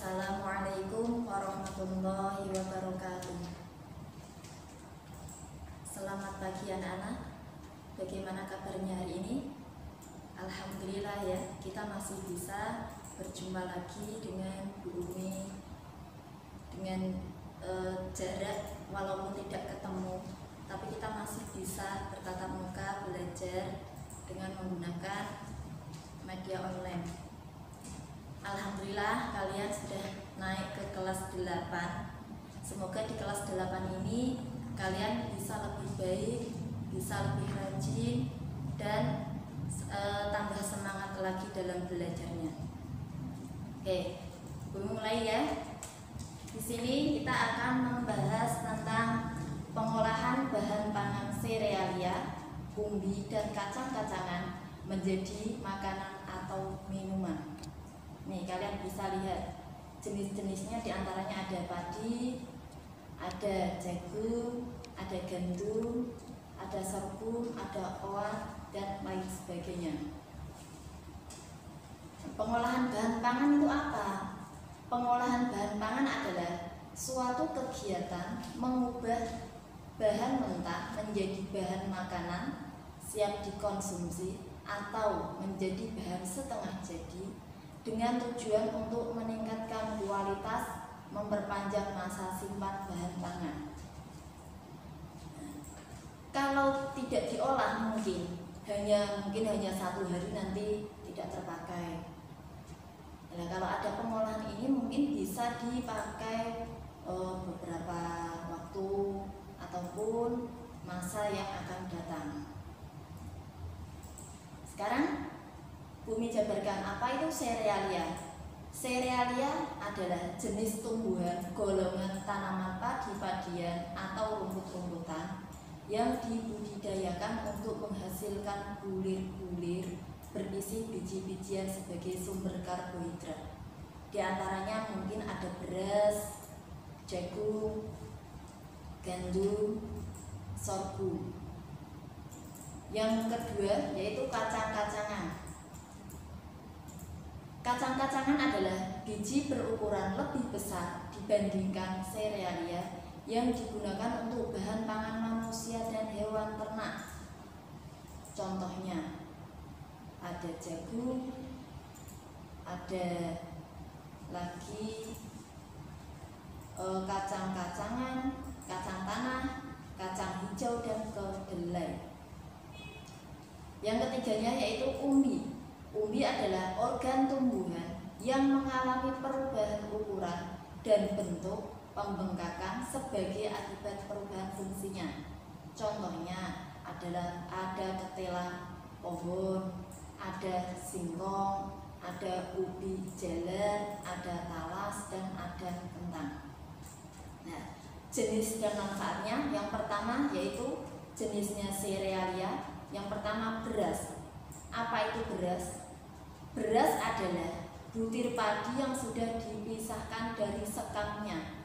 Assalamualaikum warahmatullahi wabarakatuh. Selamat pagi anak-anak. Bagaimana kabarnya hari ini? Alhamdulillah ya, kita masih bisa berjumpa lagi dengan Bu Umi dengan jarak walaupun tidak ketemu, tapi kita masih bisa bertatap muka belajar dengan menggunakan media online. Alhamdulillah kalian sudah naik ke kelas 8. Semoga di kelas 8 ini kalian bisa lebih baik, bisa lebih rajin, dan tambah semangat lagi dalam belajarnya. Oke, mulai ya. Di sini kita akan membahas tentang pengolahan bahan pangan serealia, umbi, dan kacang-kacangan menjadi makanan atau minuman. Nih, kalian bisa lihat jenis-jenisnya, diantaranya ada padi, ada jagung, ada gandum, ada sorghum, ada oat, dan lain sebagainya. Pengolahan bahan pangan itu apa? Pengolahan bahan pangan adalah suatu kegiatan mengubah bahan mentah menjadi bahan makanan siap dikonsumsi atau menjadi bahan setengah jadi dengan tujuan untuk meningkatkan kualitas, memperpanjang masa simpan bahan pangan. Kalau tidak diolah mungkin hanya 1 hari nanti tidak terpakai. Nah, kalau ada pengolahan ini mungkin bisa dipakai beberapa waktu ataupun masa yang akan datang. Sekarang Bumi jabarkan apa itu serealia. Serealia adalah jenis tumbuhan golongan tanaman padi-padian atau rumput-rumputan yang dibudidayakan untuk menghasilkan bulir-bulir berisi biji-bijian sebagai sumber karbohidrat. Di antaranya mungkin ada beras, jagung, gandum, sorghum. Yang kedua yaitu kacang-kacangan. Kacang-kacangan adalah biji berukuran lebih besar dibandingkan serealia yang digunakan untuk bahan pangan manusia dan hewan ternak. Contohnya ada jagung, ada lagi kacang-kacangan, kacang tanah, kacang hijau, dan kedelai. Yang ketiganya yaitu umbi. Umbi adalah organ tumbuhan yang mengalami perubahan ukuran dan bentuk pembengkakan sebagai akibat perubahan fungsinya. Contohnya adalah ada ketela pohon, ada singkong, ada ubi jalar, ada talas, dan ada kentang. Nah, jenis dan manfaatnya yang pertama yaitu jenisnya serealia. Yang pertama beras. Apa itu beras? Beras adalah butir padi yang sudah dipisahkan dari sekamnya,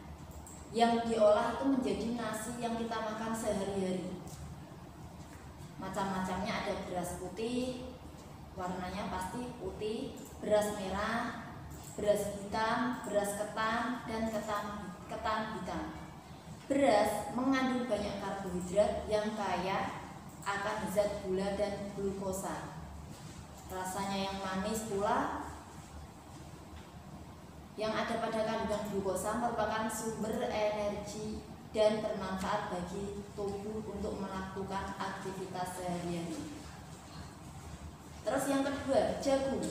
yang diolah itu menjadi nasi yang kita makan sehari-hari. Macam-macamnya ada beras putih, warnanya pasti putih, beras merah, beras hitam, beras ketan, dan ketan hitam. Beras mengandung banyak karbohidrat yang kaya akan zat gula dan glukosa. Rasanya yang manis pula. Yang ada pada kandungan glukosa merupakan sumber energi dan bermanfaat bagi tubuh untuk melakukan aktivitas sehari-hari. Terus yang kedua, jagung.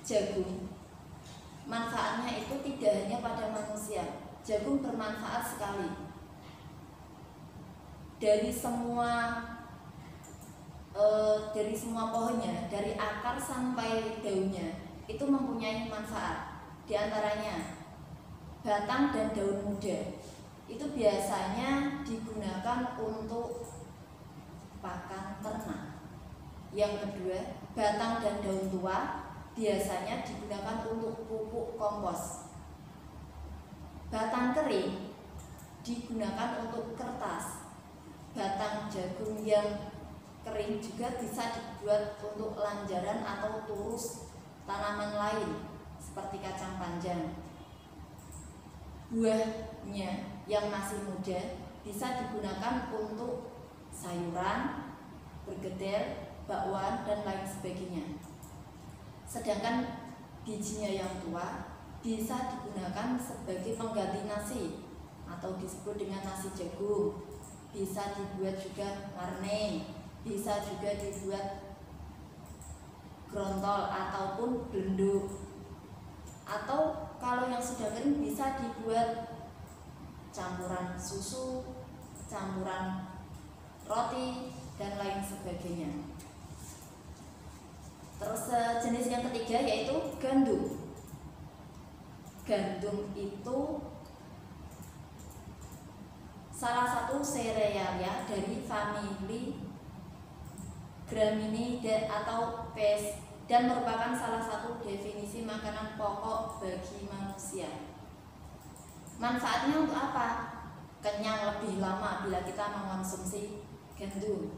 Jagung manfaatnya itu tidak hanya pada manusia. Jagung bermanfaat sekali. Dari semua pohonnya, dari akar sampai daunnya itu mempunyai manfaat. Di antaranya batang dan daun muda itu biasanya digunakan untuk pakan ternak. Yang kedua, batang dan daun tua biasanya digunakan untuk pupuk kompos. Batang kering digunakan untuk kertas. Batang jagung yang kering juga bisa dibuat untuk lanjaran atau turus tanaman lain seperti kacang panjang. Buahnya yang masih muda bisa digunakan untuk sayuran, bergedel, bakwan, dan lain sebagainya. Sedangkan bijinya yang tua bisa digunakan sebagai pengganti nasi atau disebut dengan nasi jagung. Bisa dibuat juga marne, bisa juga dibuat grontol ataupun blenduk. Atau kalau yang sudah kering bisa dibuat campuran susu, campuran roti, dan lain sebagainya. Terus jenis yang ketiga yaitu gandum. Gandum itu salah satu serealia dari famili Gramineae atau Pes dan merupakan salah satu definisi makanan pokok bagi manusia. Manfaatnya untuk apa? Kenyang lebih lama bila kita mengonsumsi gandum.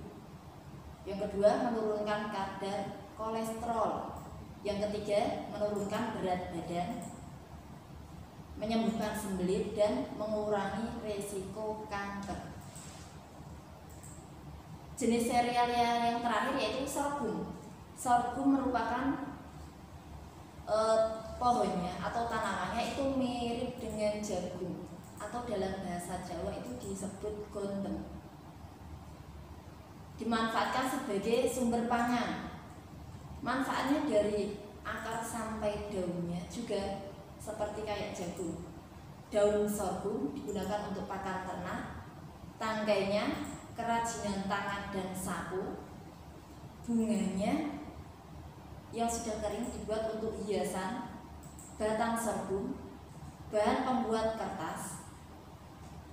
Yang kedua, menurunkan kadar kolesterol. Yang ketiga, menurunkan berat badan, menyembuhkan sembelit, dan mengurangi resiko kanker. Jenis serealia yang terakhir yaitu sorghum. Sorghum merupakan pohonnya atau tanamannya itu mirip dengan jagung, atau dalam bahasa Jawa itu disebut gondeng. Dimanfaatkan sebagai sumber pangan. Manfaatnya dari akar sampai daunnya juga seperti kayak jagung. Daun sorghum digunakan untuk pakan ternak, tanggainya kerajinan tangan dan sapu, bunganya yang sudah kering dibuat untuk hiasan, batang sorghum, bahan pembuat kertas,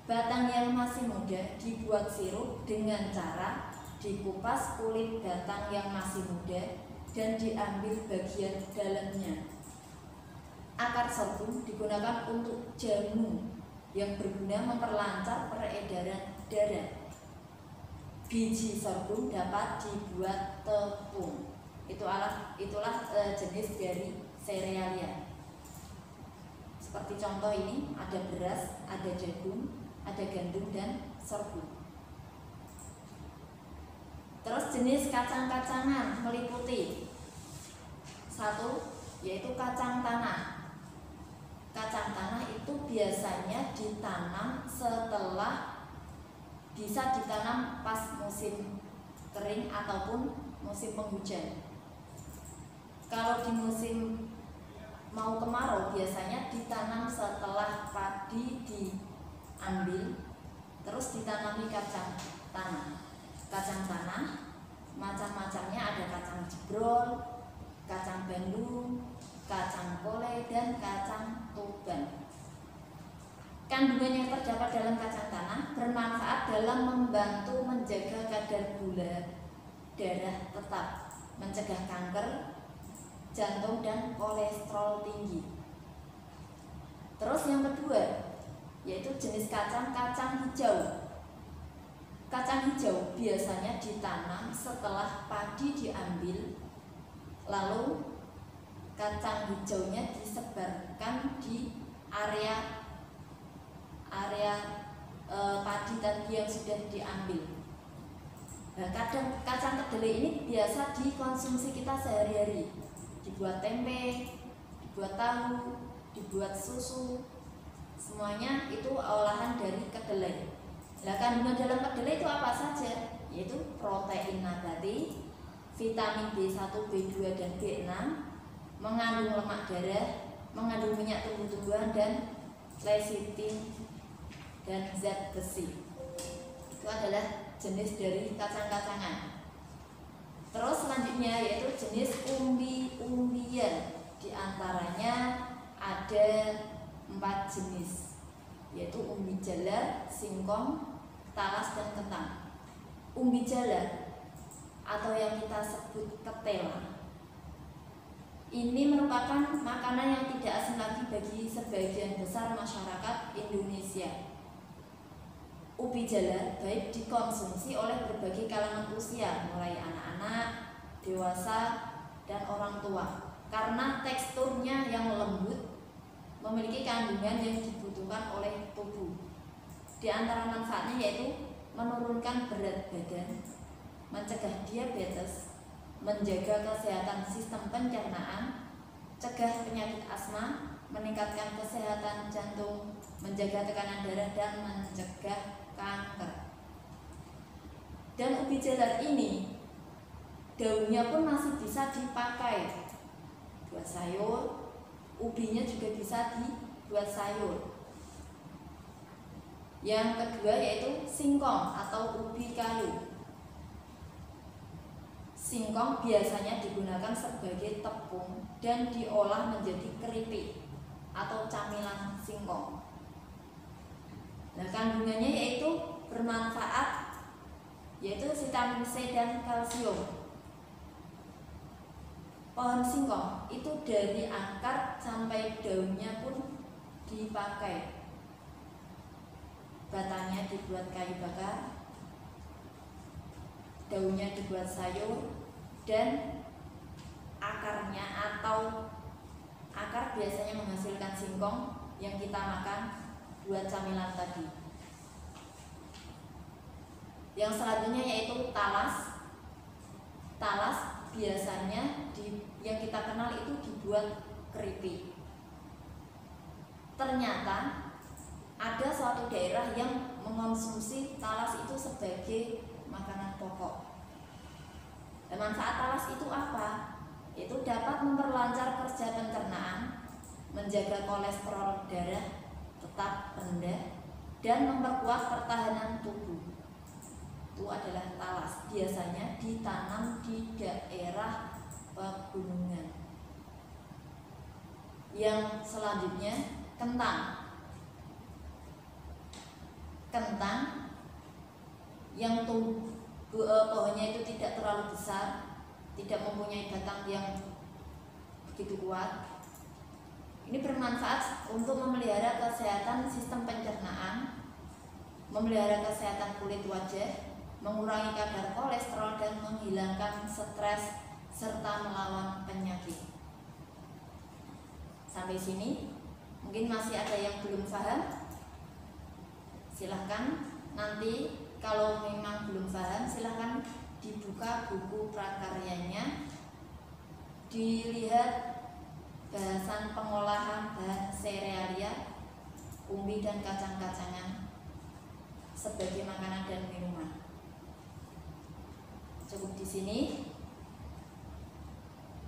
batang yang masih muda dibuat sirup dengan cara dikupas kulit batang yang masih muda dan diambil bagian dalamnya. Akar sorghum digunakan untuk jamu yang berguna memperlancar peredaran darah. Biji sorghum dapat dibuat tepung. Itulah jenis dari serealia. Seperti contoh ini ada beras, ada jagung, ada gandum, dan sorghum. Terus jenis kacang-kacangan meliputi satu, yaitu kacang tanah. Kacang tanah itu biasanya ditanam setelah bisa ditanam pas musim kering ataupun musim penghujan. Kalau di musim mau kemarau biasanya ditanam setelah padi diambil, terus ditanami kacang tanah. Kacang tanah macam-macamnya ada kacang jebrol, kacang Bandung, kacang kole, dan kacang tuban. Kandungan yang terdapat dalam kacang tanah bermanfaat dalam membantu menjaga kadar gula darah tetap, mencegah kanker, jantung, dan kolesterol tinggi. Terus yang kedua yaitu jenis kacang hijau. Kacang hijau biasanya ditanam setelah padi diambil, lalu kacang hijaunya disebarkan di area padi tadi yang sudah diambil. Nah, kadang kacang kedelai ini biasa dikonsumsi kita sehari-hari, dibuat tempe, dibuat tahu, dibuat susu, semuanya itu olahan dari kedelai. Nah, kandungan dalam kedelai itu apa saja? Yaitu protein nabati, vitamin B1, B2, dan B6, mengandung lemak darah, mengandung minyak tumbuh-tumbuhan, dan lecithin dan zat besi. Itu adalah jenis dari kacang-kacangan. Terus selanjutnya yaitu jenis umbi-umbian. Di antaranya ada 4 jenis, yaitu umbi jalar, singkong, talas, dan kentang. Umbi jalar atau yang kita sebut ketela ini merupakan makanan yang tidak asing lagi bagi sebagian besar masyarakat Indonesia. Ubi jalar baik dikonsumsi oleh berbagai kalangan usia, mulai anak-anak, dewasa, dan orang tua. karena teksturnya yang lembut, memiliki kandungan yang dibutuhkan oleh tubuh. Di antara manfaatnya yaitu menurunkan berat badan, mencegah diabetes, menjaga kesehatan sistem pencernaan, cegah penyakit asma, meningkatkan kesehatan jantung, menjaga tekanan darah, dan mencegah kanker. Dan ubi jalar ini daunnya pun masih bisa dipakai buat sayur, ubinya juga bisa dibuat sayur. Yang kedua yaitu singkong atau ubi kayu. Singkong biasanya digunakan sebagai tepung dan diolah menjadi keripik atau camilan singkong. Nah, kandungannya yaitu bermanfaat, yaitu vitamin C dan kalsium. Pohon singkong itu dari akar sampai daunnya pun dipakai. Batangnya dibuat kayu bakar, daunnya dibuat sayur, dan akarnya atau akar biasanya menghasilkan singkong yang kita makan buat camilan tadi. Yang selanjutnya yaitu talas. Talas biasanya yang kita kenal itu dibuat keripik. Ternyata ada suatu daerah yang mengonsumsi talas itu sebagai makanan pokok. Dan manfaat talas itu apa? Itu dapat memperlancar kerja pencernaan, menjaga kolesterol darah tetap rendah, dan memperkuat pertahanan tubuh. Itu adalah talas. Biasanya ditanam di daerah pegunungan. Yang selanjutnya kentang. Kentang yang pohonnya itu tidak terlalu besar, tidak mempunyai batang yang begitu kuat. Ini bermanfaat untuk memelihara kesehatan sistem pencernaan, memelihara kesehatan kulit wajah, mengurangi kadar kolesterol, dan menghilangkan stres serta melawan penyakit. Sampai sini mungkin masih ada yang belum paham. Silahkan nanti kalau memang belum paham, silahkan dibuka buku prakaryanya, dilihat bahasan pengolahan bahan serealia, umbi dan kacang-kacangan sebagai makanan dan minuman. Cukup di sini.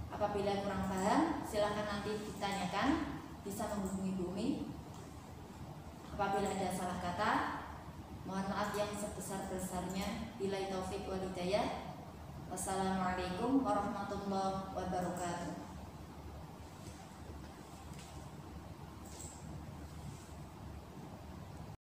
Apabila kurang paham, silahkan nanti ditanyakan, bisa menghubungi Bumi. Apabila ada salah kata, mohon maaf yang sebesar-besarnya. Billahi taufik wal hidayah. Wassalamualaikum warahmatullahi wabarakatuh.